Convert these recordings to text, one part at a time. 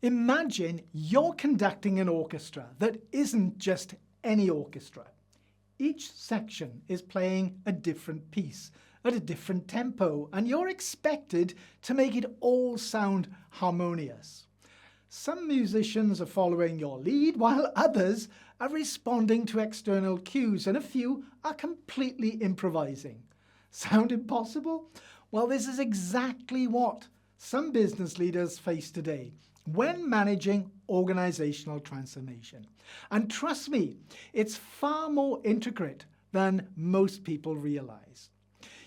Imagine you're conducting an orchestra that isn't just any orchestra. Each section is playing a different piece at a different tempo, and you're expected to make it all sound harmonious. Some musicians are following your lead, while others are responding to external cues, and a few are completely improvising. Sound impossible? Well, this is exactly what some business leaders face today when managing organizational transformation. And trust me, it's far more intricate than most people realize.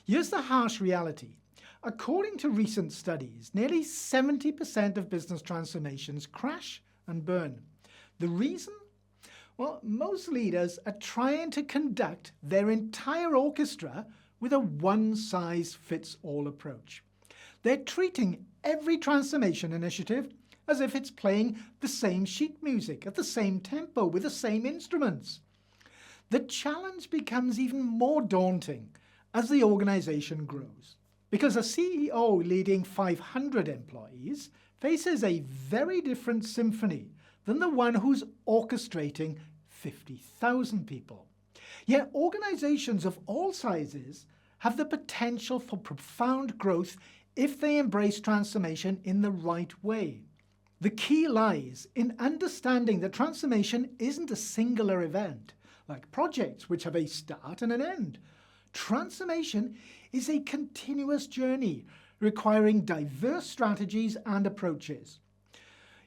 Here's the harsh reality. According to recent studies, nearly 70% of business transformations crash and burn. The reason? Well, most leaders are trying to conduct their entire orchestra with a one-size-fits-all approach. They're treating every transformation initiative as if it's playing the same sheet music at the same tempo with the same instruments. The challenge becomes even more daunting as the organization grows, because a CEO leading 500 employees faces a very different symphony than the one who's orchestrating 50,000 people. Yet organizations of all sizes have the potential for profound growth if they embrace transformation in the right way. The key lies in understanding that transformation isn't a singular event, like projects which have a start and an end. Transformation is a continuous journey requiring diverse strategies and approaches.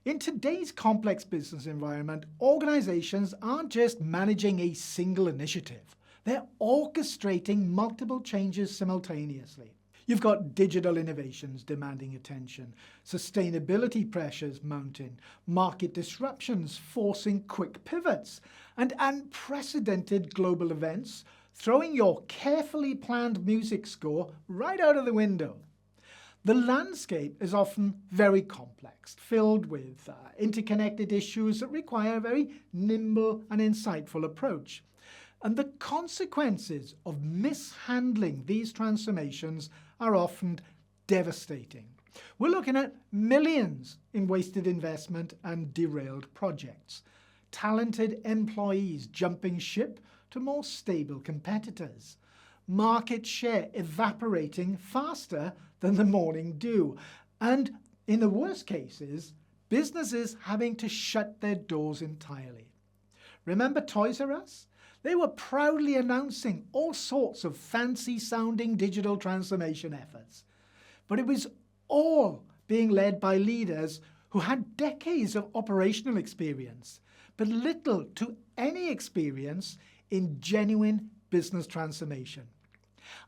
In today's complex business environment, organizations aren't just managing a single initiative. They're orchestrating multiple changes simultaneously. You've got digital innovations demanding attention, sustainability pressures mounting, market disruptions forcing quick pivots, and unprecedented global events throwing your carefully planned music score right out of the window. The landscape is often very complex, filled with interconnected issues that require a very nimble and insightful approach. And the consequences of mishandling these transformations are often devastating. We're looking at millions in wasted investment and derailed projects, talented employees jumping ship to more stable competitors, market share evaporating faster than the morning dew, and in the worst cases, businesses having to shut their doors entirely. Remember Toys R Us? They were proudly announcing all sorts of fancy-sounding digital transformation efforts. But it was all being led by leaders who had decades of operational experience, but little to any experience in genuine business transformation.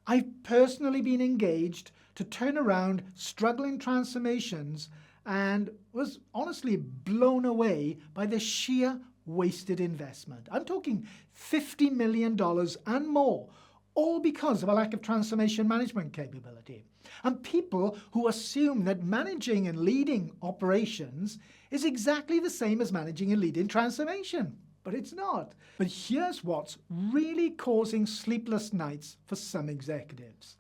I've personally been engaged to turn around struggling transformations and was honestly blown away by the sheer wasted investment. I'm talking $50 million and more, all because of a lack of transformation management capability. And people who assume that managing and leading operations is exactly the same as managing and leading transformation. But it's not. But here's what's really causing sleepless nights for some executives.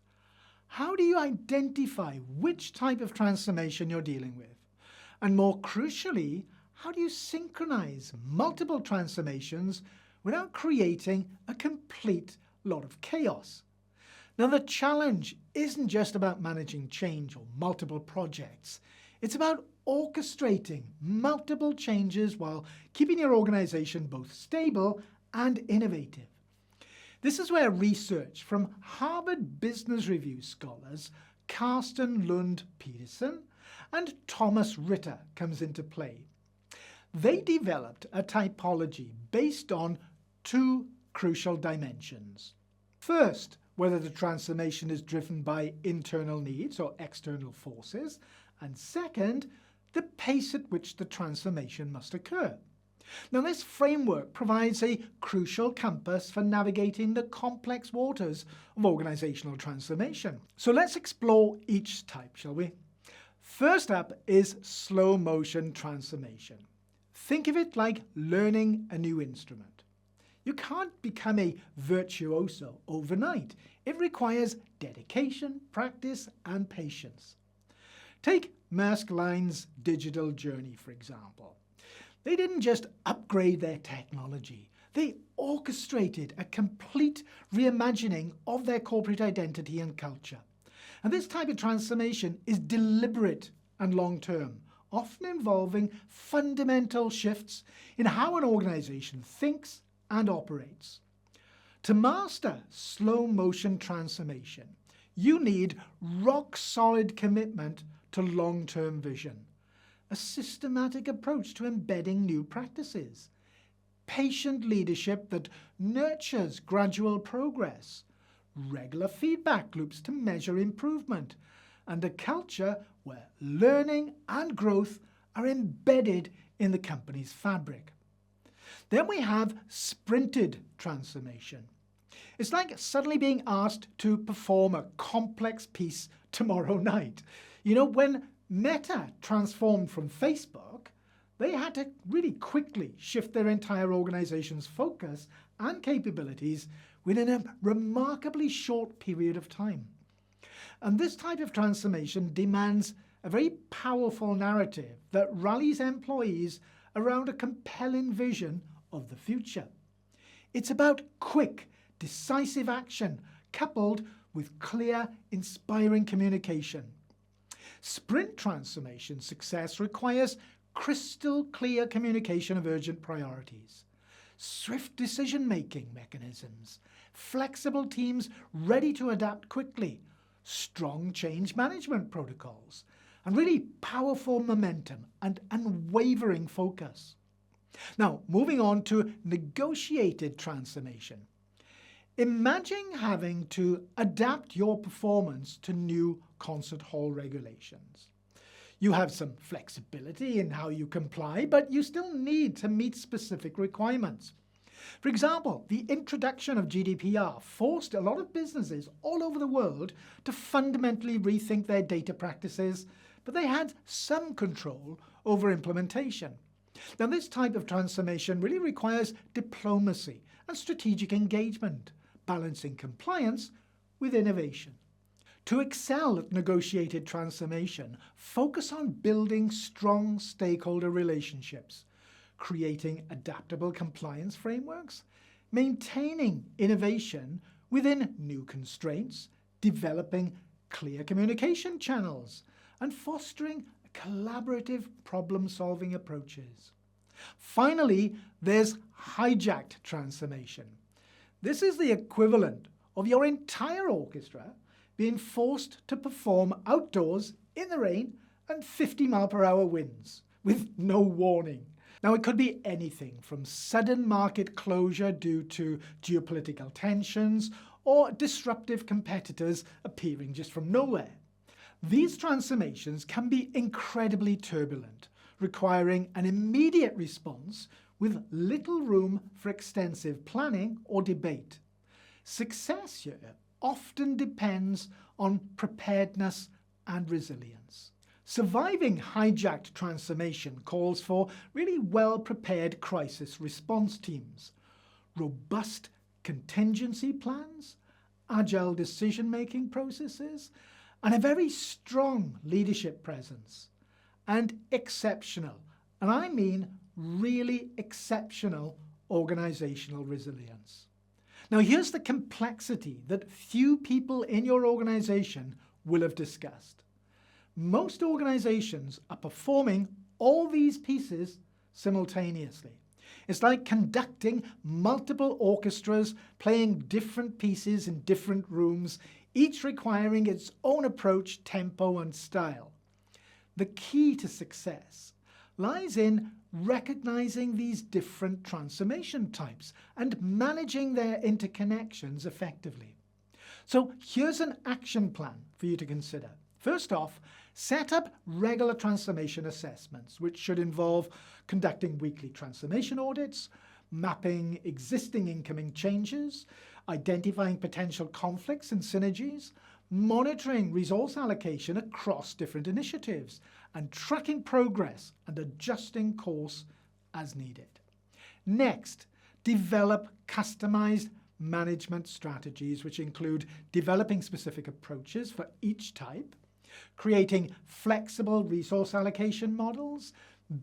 How do you identify which type of transformation you're dealing with? And more crucially, how do you synchronize multiple transformations without creating a complete lot of chaos? Now, the challenge isn't just about managing change or multiple projects. It's about orchestrating multiple changes while keeping your organization both stable and innovative. This is where research from Harvard Business Review scholars Carsten, Lund, Pedersen, and Thomas Ritter comes into play. They developed a typology based on two crucial dimensions. First, whether the transformation is driven by internal needs or external forces, and second, the pace at which the transformation must occur. Now, this framework provides a crucial compass for navigating the complex waters of organizational transformation. So let's explore each type, shall we? First up is slow motion transformation. Think of it like learning a new instrument. You can't become a virtuoso overnight. It requires dedication, practice, and patience. Take Maersk Line's digital journey, for example. They didn't just upgrade their technology, they orchestrated a complete reimagining of their corporate identity and culture. And this type of transformation is deliberate and long-term, often involving fundamental shifts in how an organization thinks and operates. To master slow-motion transformation, you need rock-solid commitment to long-term vision, a systematic approach to embedding new practices, patient leadership that nurtures gradual progress, regular feedback loops to measure improvement, and a culture where learning and growth are embedded in the company's fabric. Then we have sprinted transformation. It's like suddenly being asked to perform a complex piece tomorrow night. You know, when Meta transformed from Facebook, they had to really quickly shift their entire organization's focus and capabilities within a remarkably short period of time. And this type of transformation demands a very powerful narrative that rallies employees around a compelling vision of the future. It's about quick, decisive action coupled with clear, inspiring communication. Sprint transformation success requires crystal clear communication of urgent priorities, swift decision-making mechanisms, flexible teams ready to adapt quickly, strong change management protocols, and really powerful momentum and unwavering focus. Now, moving on to negotiated transformation. Imagine having to adapt your performance to new concert hall regulations. You have some flexibility in how you comply, but you still need to meet specific requirements. For example, the introduction of GDPR forced a lot of businesses all over the world to fundamentally rethink their data practices, but they had some control over implementation. Now, this type of transformation really requires diplomacy and strategic engagement, balancing compliance with innovation. To excel at negotiated transformation, focus on building strong stakeholder relationships, creating adaptable compliance frameworks, maintaining innovation within new constraints, developing clear communication channels, and fostering collaborative problem-solving approaches. Finally, there's hijacked transformation. This is the equivalent of your entire orchestra being forced to perform outdoors in the rain and 50-mile-per-hour winds with no warning. Now, it could be anything from sudden market closure due to geopolitical tensions or disruptive competitors appearing just from nowhere. These transformations can be incredibly turbulent, requiring an immediate response with little room for extensive planning or debate. Success here often depends on preparedness and resilience. Surviving hijacked transformation calls for really well-prepared crisis response teams, robust contingency plans, agile decision-making processes, and a very strong leadership presence, and exceptional, and I mean really exceptional, organizational resilience. Now, here's the complexity that few people in your organization will have discussed. Most organizations are performing all these pieces simultaneously. It's like conducting multiple orchestras playing different pieces in different rooms, each requiring its own approach, tempo, and style. The key to success lies in recognizing these different transformation types and managing their interconnections effectively. So here's an action plan for you to consider. First off, set up regular transformation assessments, which should involve conducting weekly transformation audits, mapping existing incoming changes, identifying potential conflicts and synergies, monitoring resource allocation across different initiatives, and tracking progress and adjusting course as needed. Next, develop customized management strategies, which include developing specific approaches for each type, creating flexible resource allocation models,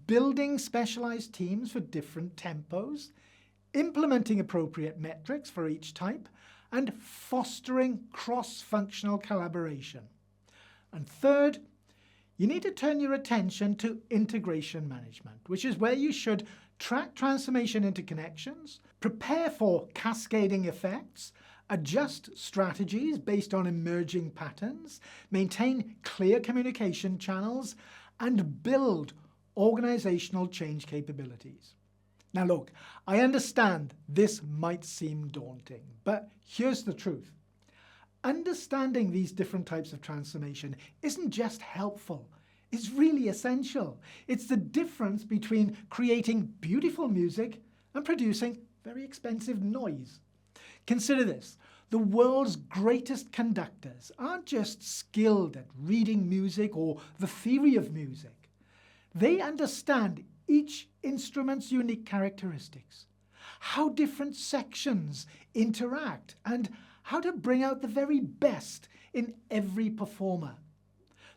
building specialized teams for different tempos, implementing appropriate metrics for each type, and fostering cross-functional collaboration. And third, you need to turn your attention to integration management, which is where you should track transformation interconnections, prepare for cascading effects, adjust strategies based on emerging patterns, maintain clear communication channels, and build organizational change capabilities. Now look, I understand this might seem daunting, but here's the truth. Understanding these different types of transformation isn't just helpful, it's really essential. It's the difference between creating beautiful music and producing very expensive noise. Consider this. The world's greatest conductors aren't just skilled at reading music or the theory of music. They understand each instrument's unique characteristics, how different sections interact, and how to bring out the very best in every performer.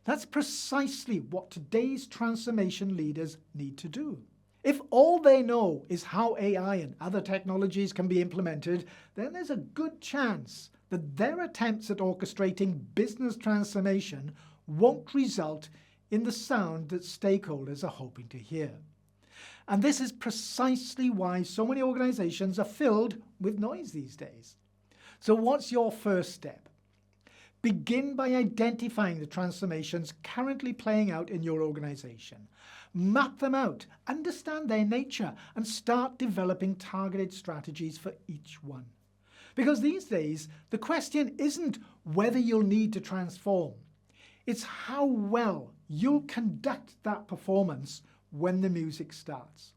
That's precisely what today's transformation leaders need to do. If all they know is how AI and other technologies can be implemented, then there's a good chance that their attempts at orchestrating business transformation won't result in the sound that stakeholders are hoping to hear. And this is precisely why so many organizations are filled with noise these days. So what's your first step? Begin by identifying the transformations currently playing out in your organization. Map them out, understand their nature, and start developing targeted strategies for each one. Because these days, the question isn't whether you'll need to transform. It's how well you'll conduct that performance when the music starts.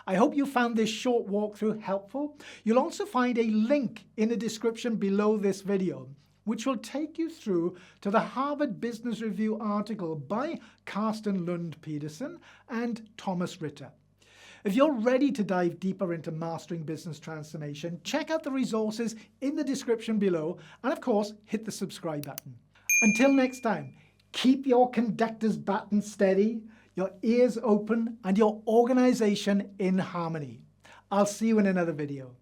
I hope you found this short walkthrough helpful. You'll also find a link in the description below this video, which will take you through to the Harvard Business Review article by Carsten, Lund, Pedersen and Thomas Ritter. If you're ready to dive deeper into mastering business transformation, check out the resources in the description below, and of course, hit the subscribe button. Until next time, keep your conductor's baton steady, your ears open, and your organization in harmony. I'll see you in another video.